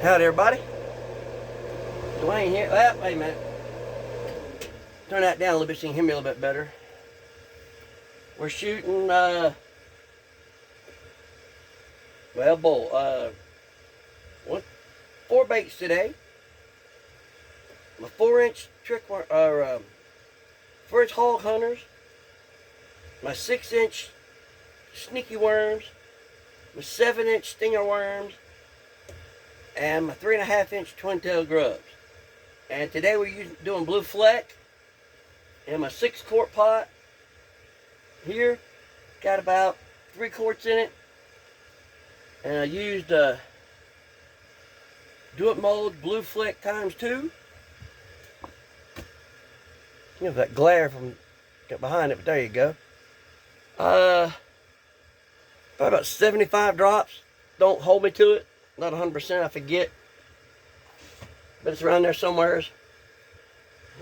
Howdy, everybody. Dwayne here. Well, wait a minute. Turn that down a little bit so you can hear me a little bit better. We're shooting, four baits today. My 4-inch trick worm, 4-inch hog hunters, my 6-inch sneaky worms, my 7-inch stinger worms, and my 3.5-inch twin tail grubs. And today we're doing blue fleck in my 6-quart pot. Here, got about 3 quarts in it, and I used Do It Mold Blue Fleck ×2. You know that glare from behind it, but there you go. Probably about 75 drops. Don't hold me to it. Not 100%, I forget. But it's around there somewhere.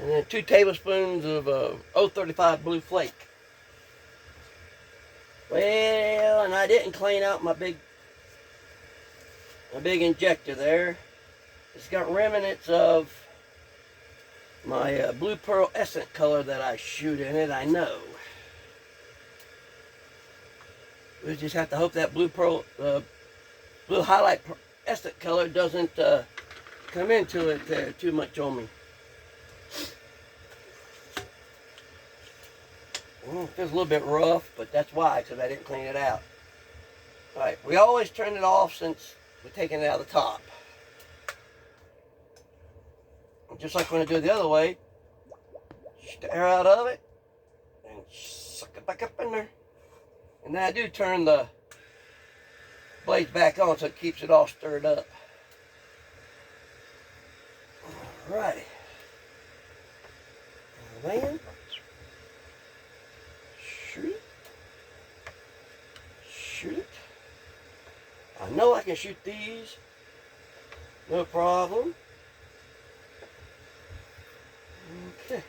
And then 2 tablespoons of 035 Blue Flake. Well, and I didn't clean out my big injector there. It's got remnants of my blue pearl essence color that I shoot in it, I know. We just have to hope that blue pearl, blue highlight essence color doesn't come into it too much on me. It feels a little bit rough, but that's why, because I didn't clean it out. Alright, we always turn it off since we're taking it out of the top. Just like when I do it the other way, shoot the air out of it and suck it back up in there. And then I do turn the blades back on so it keeps it all stirred up. Alrighty. Man. Shoot it. Shoot it. I know I can shoot these. No problem. Okay.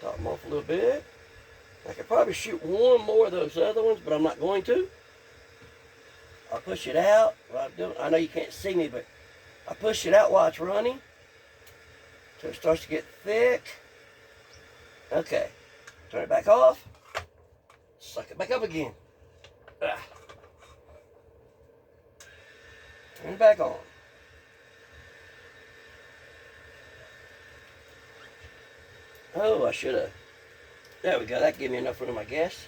Top them off a little bit. I could probably shoot one more of those other ones, but I'm not going to. I'll push it out. I know you can't see me, but I push it out while it's running until it starts to get thick. Okay. Turn it back off. Suck it back up again. Turn it back on. Oh, I should have. There we go. That gave me enough room, I guess.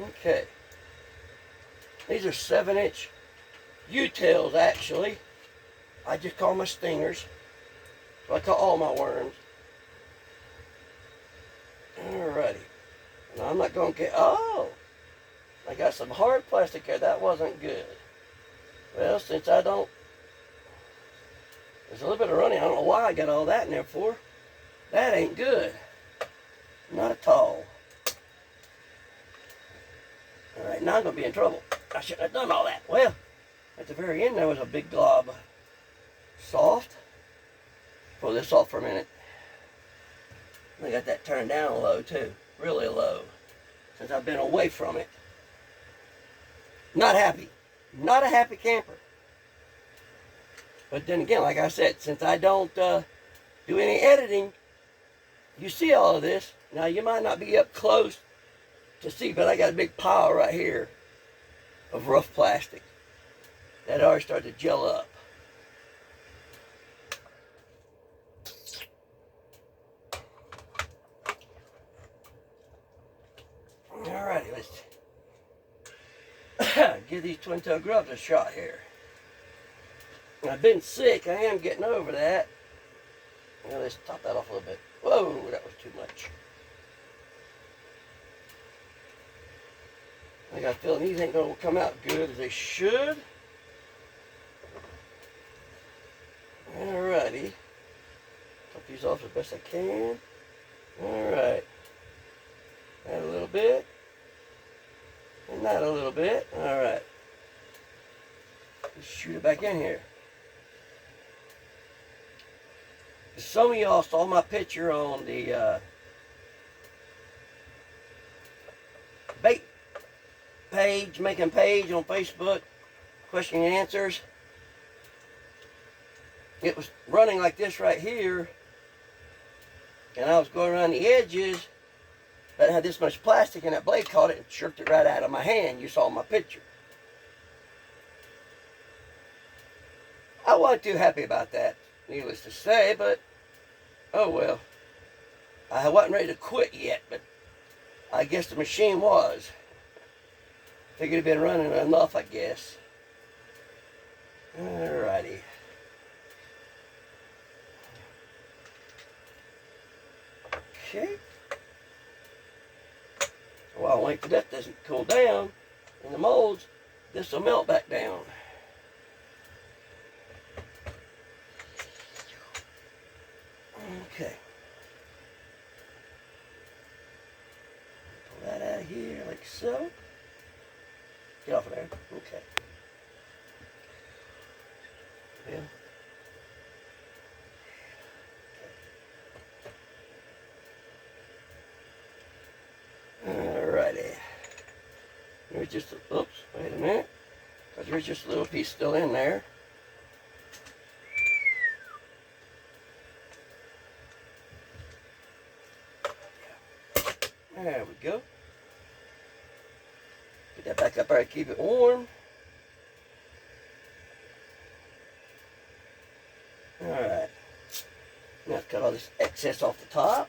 Okay. These are 7-inch U-tails, actually. I just call my stingers. So I call all my worms. Alrighty. Now I'm not going to get... Oh! I got some hard plastic here. That wasn't good. Well, since I don't... There's a little bit of running. I don't know why I got all that in there for. That ain't good. Not at all. Alright, now I'm going to be in trouble. I shouldn't have done all that. Well, at the very end there was a big glob. Soft. Pull this off for a minute. I got that turned down low too. Really low. Since I've been away from it. Not happy. Not a happy camper. But then again, like I said, since I don't do any editing, you see all of this. Now, you might not be up close to see, but I got a big pile right here of rough plastic that already started to gel up. Alrighty, let's give these twin tail grubs a shot here. I've been sick. I am getting over that. Now, let's top that off a little bit. Whoa, that was too much. I got a feeling these ain't going to come out good as they should. Alrighty. Top these off as best I can. Alright. Add a little bit. And that a little bit. Alright. Let's shoot it back in here. Some of y'all saw my picture on the bait page, making page on Facebook. question and answers. It was running like this right here, and I was going around the edges. That had this much plastic, and that blade caught it and jerked it right out of my hand. You saw my picture. I wasn't too happy about that, needless to say, but oh well. I wasn't ready to quit yet, but I guess the machine was. Figured it'd been running enough, I guess. Alrighty. Okay. While I wait for that to cool down in the molds, this will melt back down. Okay. Pull that out of here like so. Get off of there. Okay. Yeah. Alrighty. There's just a, oops, wait a minute. Because there's just a little piece still in there. There we go. Get that back up there to keep it warm. Alright. Now cut all this excess off the top.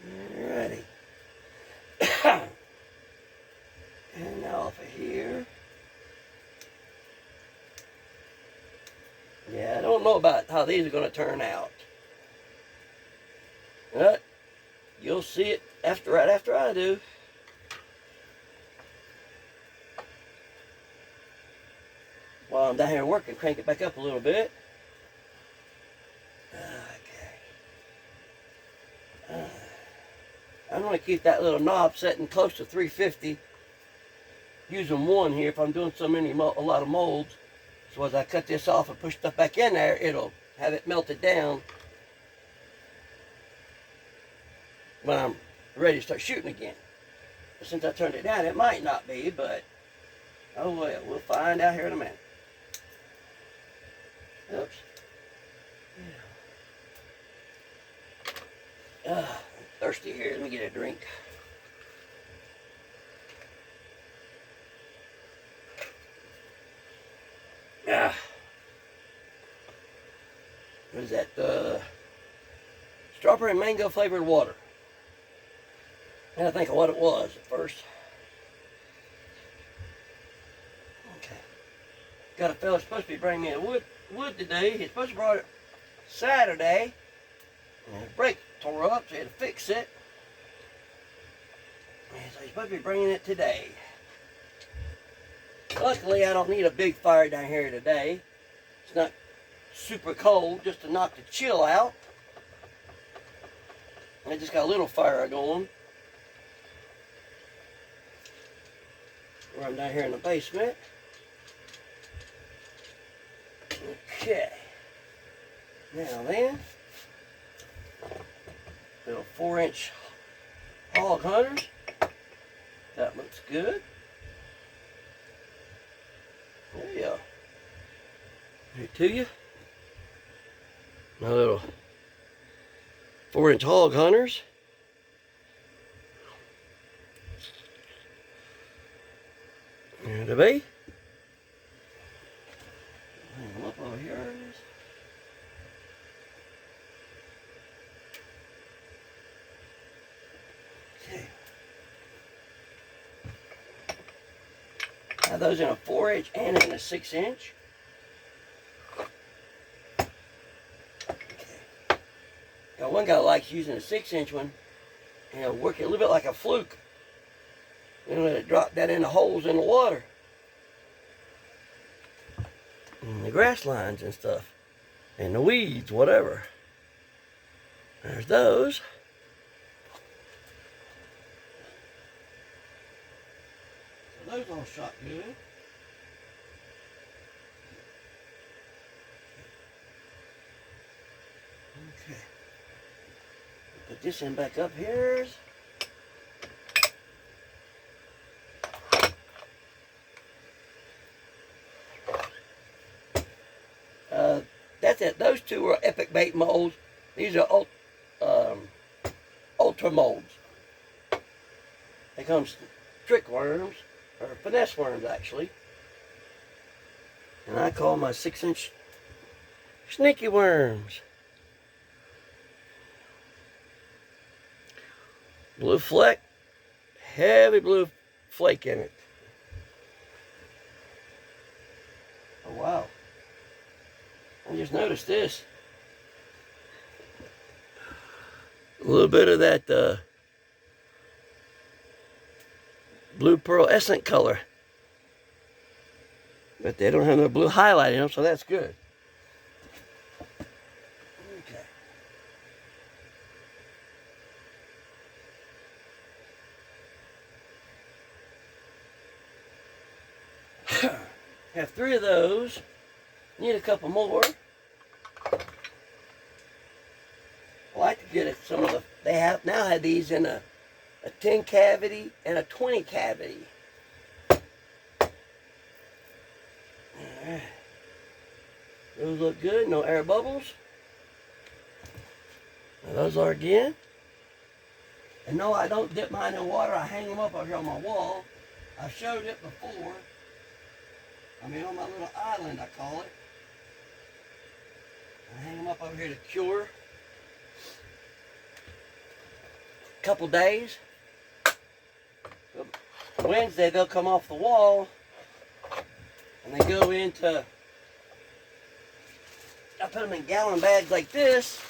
Alrighty. And now off of here. Yeah, I don't know about how these are going to turn out. But you'll see it right after I do. While I'm down here working, crank it back up a little bit. Okay. I'm going to keep that little knob setting close to 350. Using one here if I'm doing a lot of molds. So as I cut this off and push stuff back in there, it'll have it melted down when I'm ready to start shooting again. But since I turned it down, it might not be, but oh well, we'll find out here in a minute. Oops. I'm thirsty here. Let me get a drink. What is that? Strawberry and mango flavored water. I had to think of what it was at first. Okay. Got a fella supposed to be bringing me a wood today. He's supposed to brought it Saturday. And his brake tore up, so he had to fix it. And so he's supposed to be bringing it today. Luckily, I don't need a big fire down here today. It's not super cold, just to knock the chill out. I just got a little fire going. I'm down here in the basement. Okay. Now then, little 4-inch hog hunters. That looks good. There you go. Here to you. My little 4-inch hog hunters. There to be. Hang them up over here. Okay. Have those in a 4-inch and in a 6-inch. Now, one guy likes using a 6-inch one, and he'll work it a little bit like a fluke. And let it drop that in the holes in the water. And the grass lines and stuff. And the weeds, whatever. There's those. So those all shot good. Hook this end back up here. That's it. Those two are epic bait molds. These are ultra molds. They come trick worms, or finesse worms actually. And I call my 6-inch sneaky worms. Blue fleck, heavy blue flake in it. Oh wow. I just noticed this. A little bit of that blue pearlescent color. But they don't have no blue highlight in them, so that's good. Okay. Have 3 of those. Need a couple more. I like to get it some of the, they have now have these in a 10 cavity and a 20 cavity. Alright. Those look good, no air bubbles. Now those are again. And no, I don't dip mine in water, I hang them up over here on my wall. I've showed it before. I mean on my little island I call it. I hang them up over here to cure. Couple days. Wednesday they'll come off the wall and they go into, I put them in gallon bags like this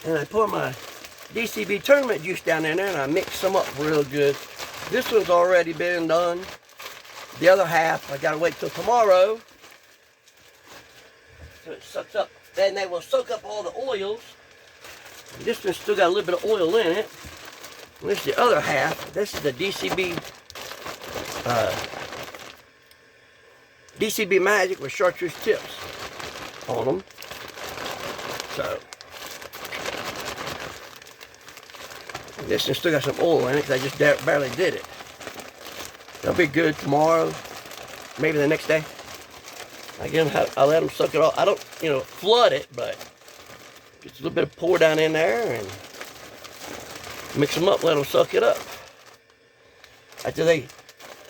and I pour my DCB tournament juice down in there and I mix them up real good. This one's already been done. The other half I gotta wait till tomorrow so it sucks up. Then they will soak up all the oils. This one's still got a little bit of oil in it. And this is the other half. This is the DCB Magic with chartreuse tips on them. So this one still got some oil in it because I just barely did it. They'll be good tomorrow, maybe the next day. I let them suck it off. I don't, flood it, but just a little bit of pour down in there and mix them up, let them suck it up. After they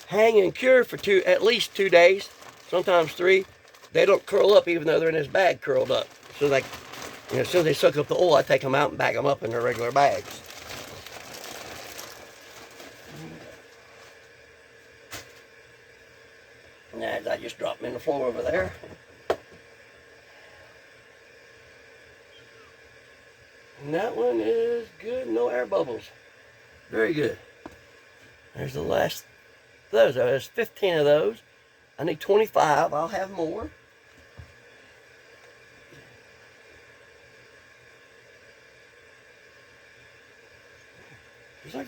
hang and cure for at least 2 days, sometimes 3, they don't curl up even though they're in this bag curled up. So like, as soon as they suck up the oil, I take them out and bag them up in their regular bags. And I just drop them in the floor over there. And that one is good, no air bubbles. Very good. There's the last of those. There's 15 of those. I need 25. I'll have more. Just like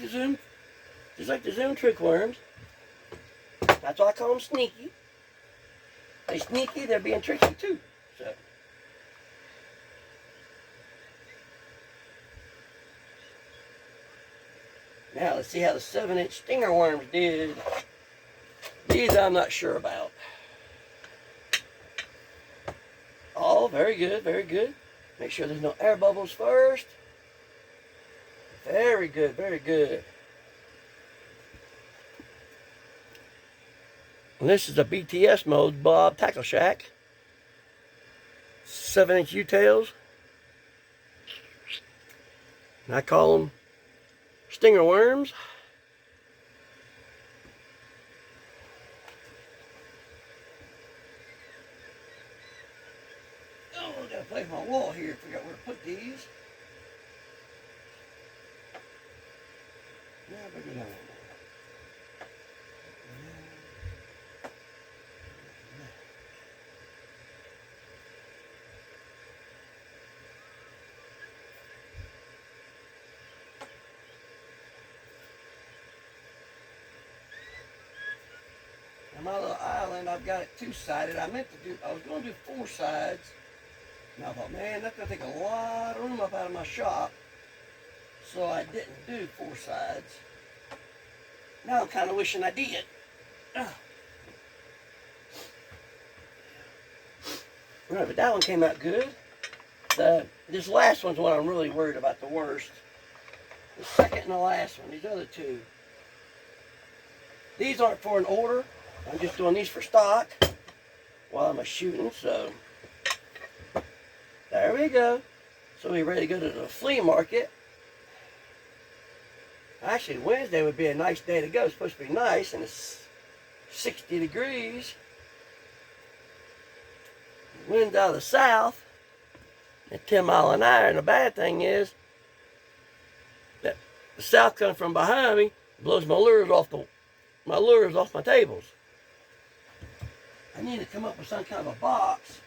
the Zoom trick worms. That's why I call them sneaky. They sneaky, they're being tricky too. So. Now let's see how the 7-inch stinger worms did. These I'm not sure about. Oh, very good, very good. Make sure there's no air bubbles first. Very good, very good. And this is a BTS mode, Bob Tackle Shack. 7-inch U-tails. And I call them stinger worms. Oh, I gotta place my wall here, figure out where to put these. Yeah, I better go down there. My little island, I've got it 2-sided. I was going to do 4 sides, And I thought, man, that's going to take a lot of room up out of my shop. So I didn't do 4 sides. Now I'm kind of wishing I did. Right, but that one came out good. This last one's what I'm really worried about the worst. The second and the last one, these other two. These aren't for an order. I'm just doing these for stock while I'm shooting, so there we go. So we're ready to go to the flea market. Actually, Wednesday would be a nice day to go. It's supposed to be nice, and it's 60 degrees. Wind out of the south at 10 miles an hour, and the bad thing is that the south coming from behind me blows my lures off my tables. I need to come up with some kind of a box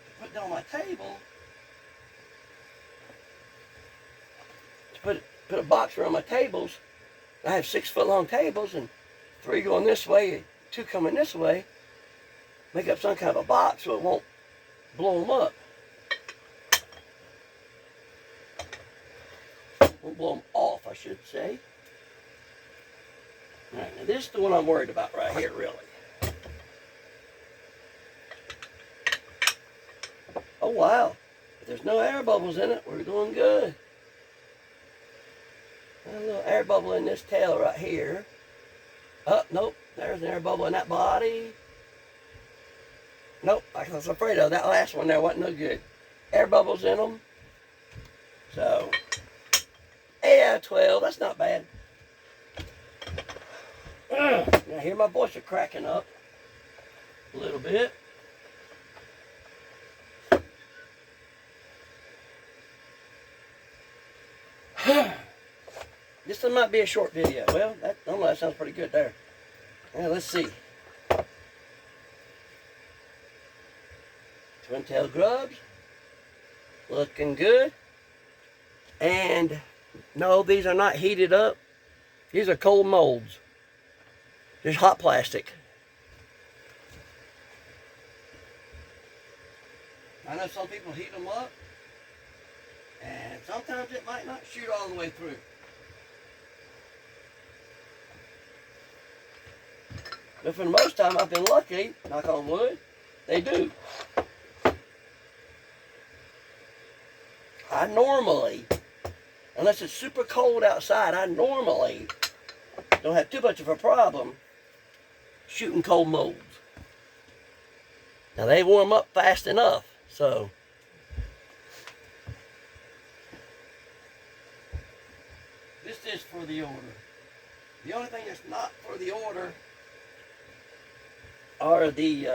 to put down my table. To put a box around my tables. I have 6-foot long tables, and 3 going this way, 2 coming this way. Make up some kind of a box so it won't blow them up. Won't blow them off, I should say. All right, now this is the one I'm worried about right here, really. Oh, wow. If there's no air bubbles in it, we're doing good. A little air bubble in this tail right here. Oh, nope. There's an air bubble in that body. Nope, like I was afraid of. That last one there wasn't no good. Air bubbles in them. So, 8 out of 12. That's not bad. Now, here my voice is cracking up a little bit. This one might be a short video. Well, I don't know, that sounds pretty good there. Now, let's see. Twin tail grubs. Looking good. And, no, these are not heated up. These are cold molds. Just hot plastic. I know some people heat them up. And sometimes it might not shoot all the way through. But for the most time, I've been lucky, knock on wood, they do. I normally, unless it's super cold outside, I normally don't have too much of a problem shooting cold molds. Now, they warm up fast enough, so. This is for the order. The only thing that's not for the order are the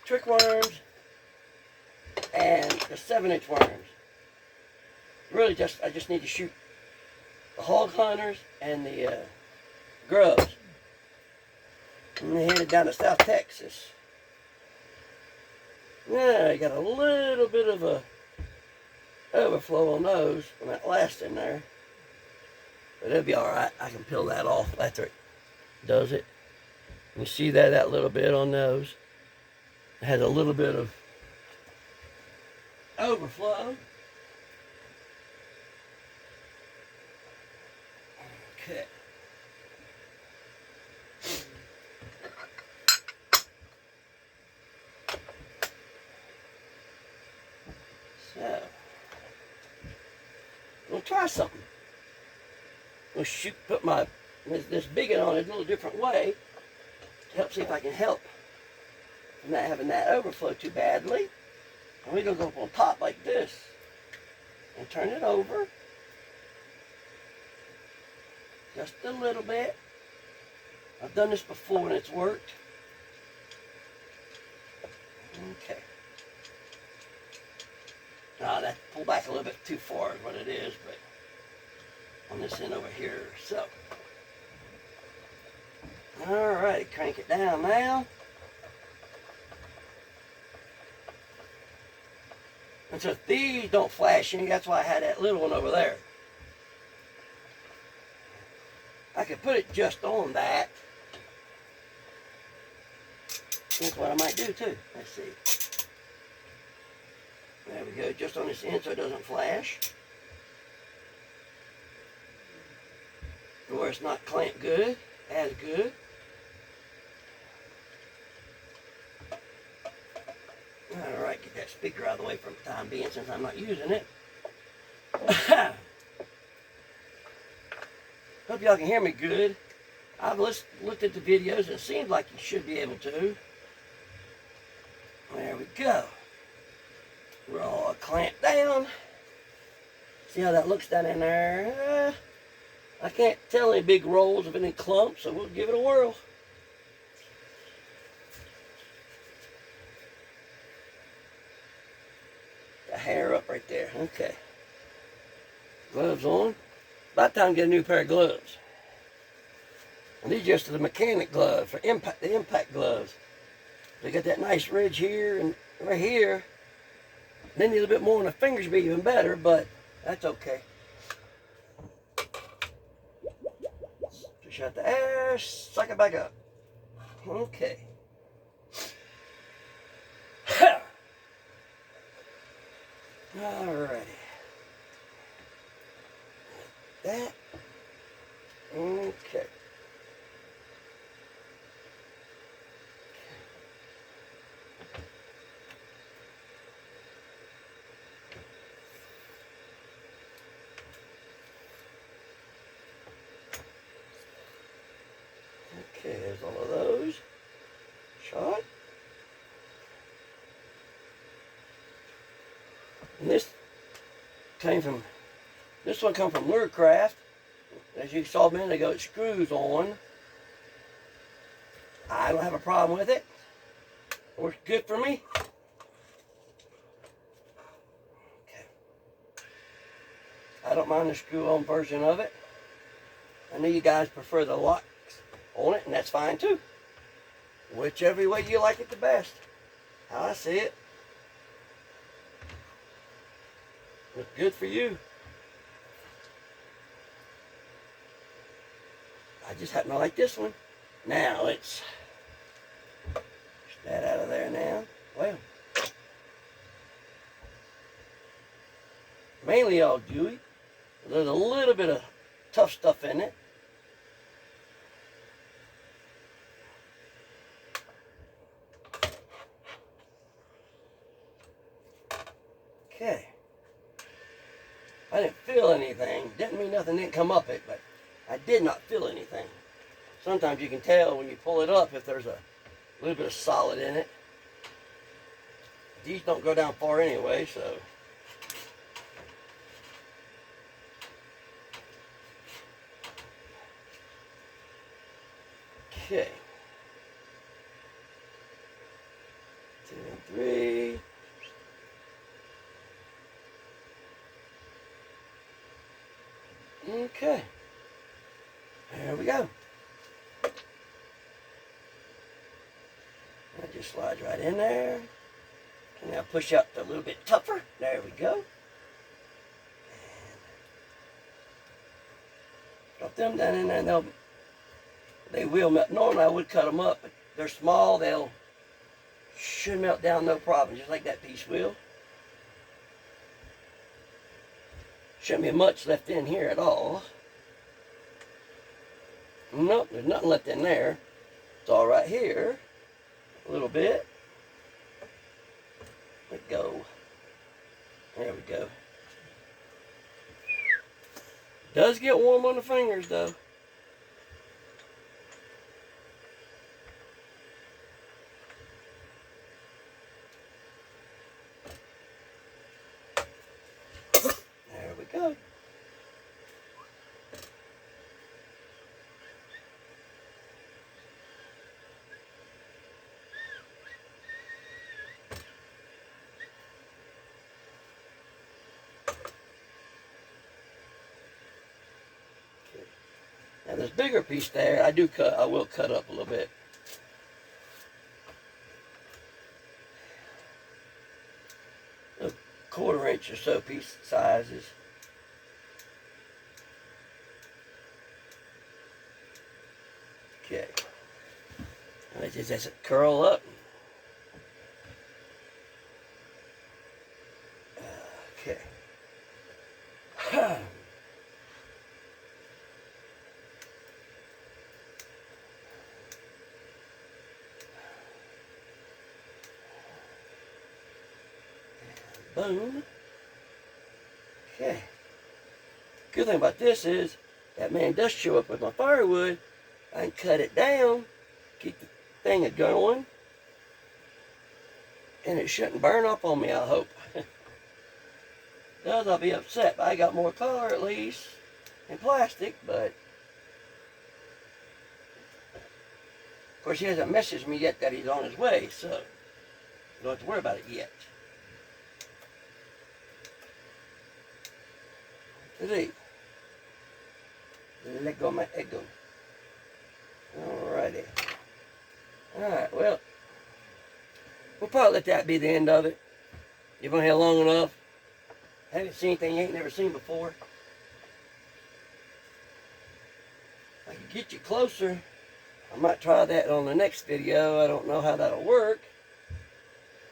trick worms and the 7-inch worms. Really, I just need to shoot the hog hunters and the grubs. And they headed down to South Texas. Yeah, I got a little bit of a overflow on those from that last in there. But it'll be alright. I can peel that off after it does it. You see that little bit on those. It has a little bit of overflow. Okay. So, we'll try something. We'll put this bigot on a little different way to help see if I can help from not having that overflow too badly. And we're going to go up on top like this and turn it over just a little bit. I've done this before and it's worked. Okay. Now that pulled back a little bit too far is what it is, but on this end over here, so. Alright, crank it down now. And so these don't flash in, that's why I had that little one over there. I could put it just on that. That's what I might do too. Let's see. There we go, just on this end so it doesn't flash. Where it's not clamped good, as good. Alright, get that speaker out of the way for the time being since I'm not using it. Hope y'all can hear me good. I've looked at the videos and it seems like you should be able to. There we go. We're all clamped down. See how that looks down in there? I can't tell any big rolls of any clumps, so we'll give it a whirl. The hair up right there. Okay. Gloves on. About time to get a new pair of gloves. And these are just the mechanic gloves for the impact gloves. They got that nice ridge here and right here. They need a little bit more on the fingers to be even better, but that's okay. Shut the air, suck it back up. Okay. Alrighty. That. Okay. Okay, there's all of those. Shot. And this one come from Lurecraft. As you saw a minute ago, it screws on. I don't have a problem with it. Works good for me. Okay. I don't mind the screw-on version of it. I know you guys prefer the locks on it, and that's fine too. Whichever way you like it the best. How I see it. Looks good for you. I just happen to like this one. Now let's push that out of there now. Well, mainly all gooey. There's a little bit of tough stuff in it. Okay. I didn't feel anything. Didn't mean nothing didn't come up it, but I did not feel anything. Sometimes you can tell when you pull it up if there's a little bit of solid in it. These don't go down far anyway, so. Okay. 2 and 3. Okay. There we go. That just slides right in there. And now push up a little bit tougher. There we go. And drop them down in there and they will melt. Normally I would cut them up, but they're small. Should melt down no problem, just like that piece will. Shouldn't be much left in here at all. Nope, there's nothing left in there. It's all right here. A little bit. Let go. There we go. Does get warm on the fingers though. There we go. Now this bigger piece there, I will cut up a little bit. A 1/4 inch or so piece sizes. Okay. And it just curl up, Boom. Okay. Good thing about this is that man does show up with my firewood. I can cut it down, keep the thing going, and it shouldn't burn up on me, I hope. Does, I'll be upset, but I got more color at least in plastic, but of course he hasn't messaged me yet that he's on his way, so you don't have to worry about it yet. Today, let go of my ego. Alrighty. Alright, well, we'll probably let that be the end of it. You've been here long enough. Haven't seen anything you ain't never seen before. I can get you closer. I might try that on the next video. I don't know how that'll work.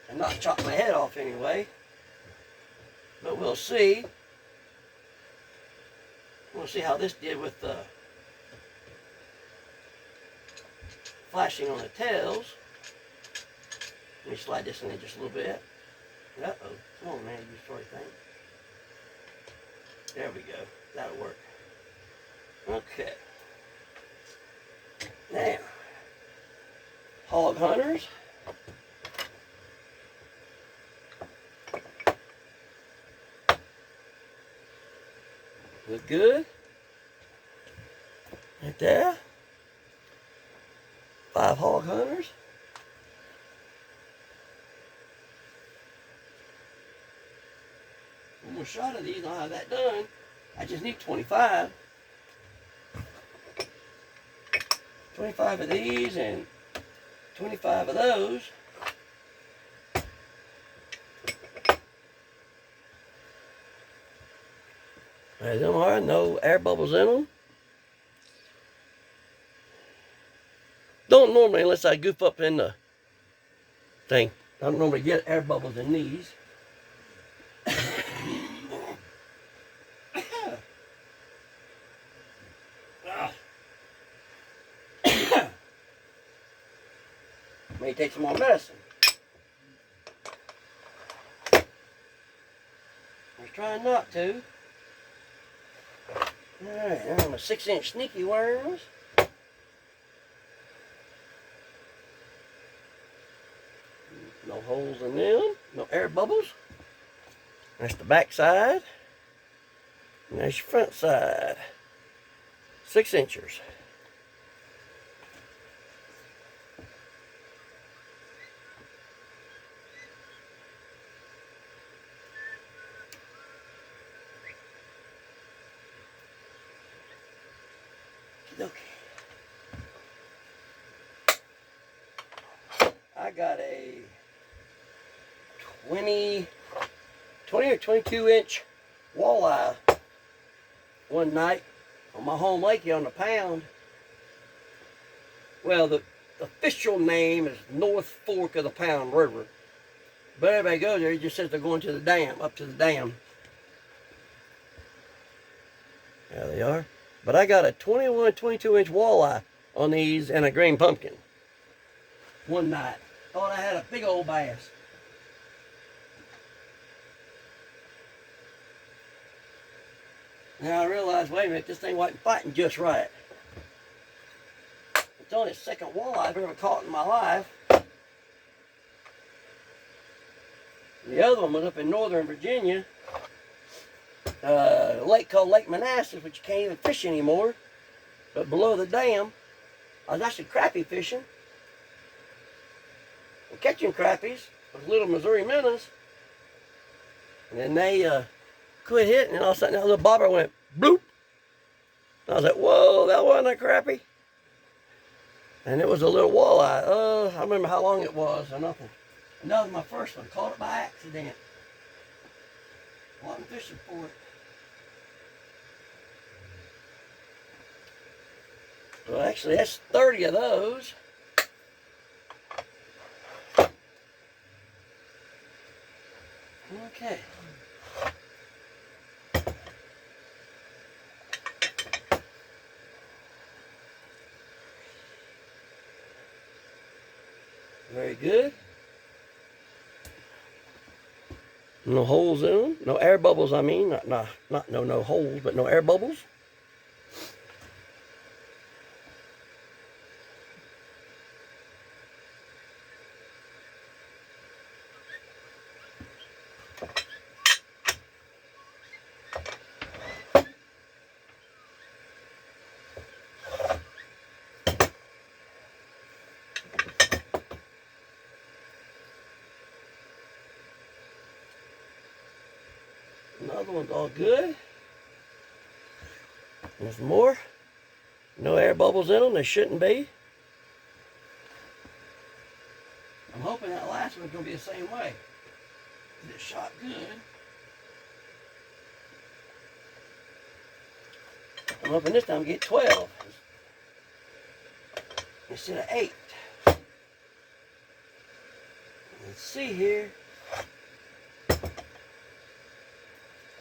And not chop my head off anyway. But we'll see. We'll see how this did with the flashing on the tails. Let me slide this in there just a little bit. Uh-oh. Come on, man. You sorry thing. There we go. That'll work. Okay. Now, hog hunters. Look good. Right there. 5 hog hunters. One more shot of these, I'll have that done. I just need 25. 25 of these and 25 of those. There's them are, no air bubbles in them. Don't normally, unless I goof up in the thing. I don't normally get air bubbles in these. May take some more medicine. I was trying not to. Alright, now my 6-inch sneaky worms. No holes in them, no air bubbles. That's the back side. And that's your front side. 6 inchers. Okay. I got a 20 or 22 inch walleye one night on my home lake here on the pound. Well, the official name is North Fork of the Pound River. But everybody goes there, it just says they're going to the dam, up to the dam. There they are. But I got a 21, 22 inch walleye on these and a green pumpkin one night. Thought I had a big old bass. Now I realized, wait a minute, this thing wasn't fighting just right. It's only the second walleye I've ever caught in my life. The other one was up in northern Virginia. A lake called Lake Manassas, which you can't even fish anymore. But below the dam, I was actually crappie fishing. And catching crappies with little Missouri minnows. And then they quit hitting, and all of a sudden that little bobber went bloop. And I was like, whoa, that wasn't a crappie. And it was a little walleye. I remember how long it was or nothing. And that was my first one. Caught it by accident. Wasn't fishing for it. Well, actually, that's 30 of those. Okay. Very good. No holes in them. No air bubbles, I mean. Not no holes, but no air bubbles. Another one's all good. There's more. No air bubbles in them. There shouldn't be. I'm hoping that last one's going to be the same way. It shot good. I'm hoping this time I get 12 instead of 8. Let's see here.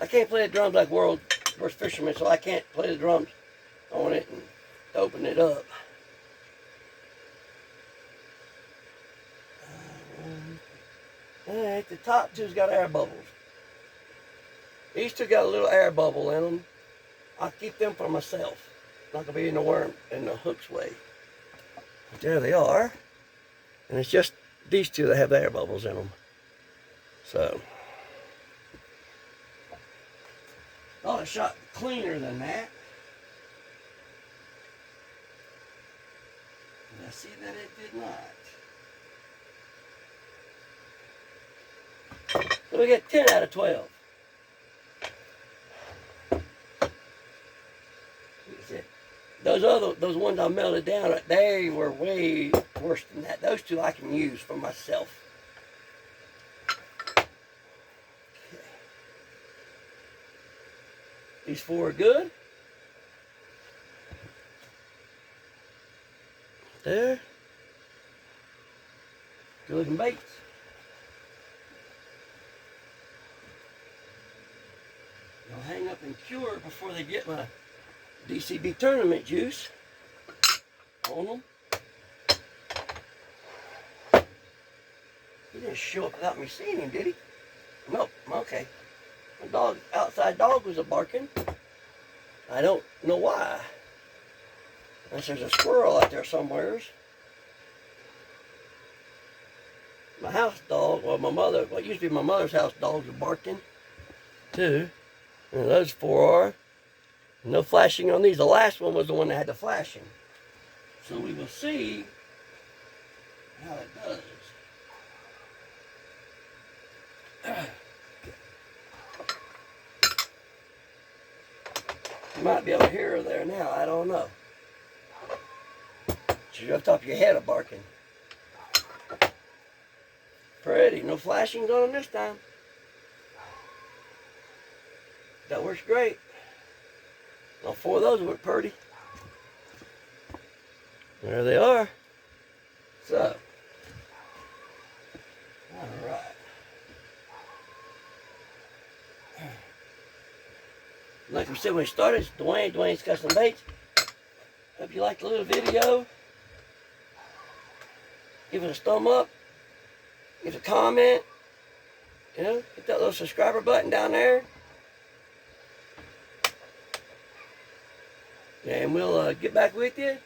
I can't play the drums like world first fisherman, so I can't play the drums on it and open it up. Alright, the top two's got air bubbles. These two got a little air bubble in them. I'll keep them for myself. Not gonna be in the worm in the hook's way. But there they are. And it's just these two that have the air bubbles in them. So thought it shot cleaner than that. And I see that it did not. So we get 10 out of 12. Those ones I melted down, they were way worse than that. Those two I can use for myself. Okay. These 4 are good. There. Good looking baits. They'll hang up and cure before they get my DCB tournament juice on them. He didn't show up without me seeing him, did he? Nope. Okay. My outside dog was barking. I don't know why. Unless there's a squirrel out there somewheres. My house dog, well, what used to be my mother's house dogs are barking too. And those 4 are. No flashing on these. The last one was the one that had the flashing. So we will see how it does. You might be able to hear her there now. I don't know. She's up top of your head a barking. Pretty. No flashings on them this time. That works great. All 4 of those work pretty. There they are. So, all right. Like we said when we started, it's Dwayne's Custom Baits. Hope you liked the little video. Give it a thumb up. Give a comment. You know, hit that little subscriber button down there. And we'll get back with you.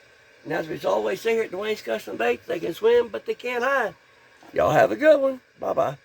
And as we always say here at Dwayne's Custom Baits, they can swim, but they can't hide. Y'all have a good one. Bye-bye.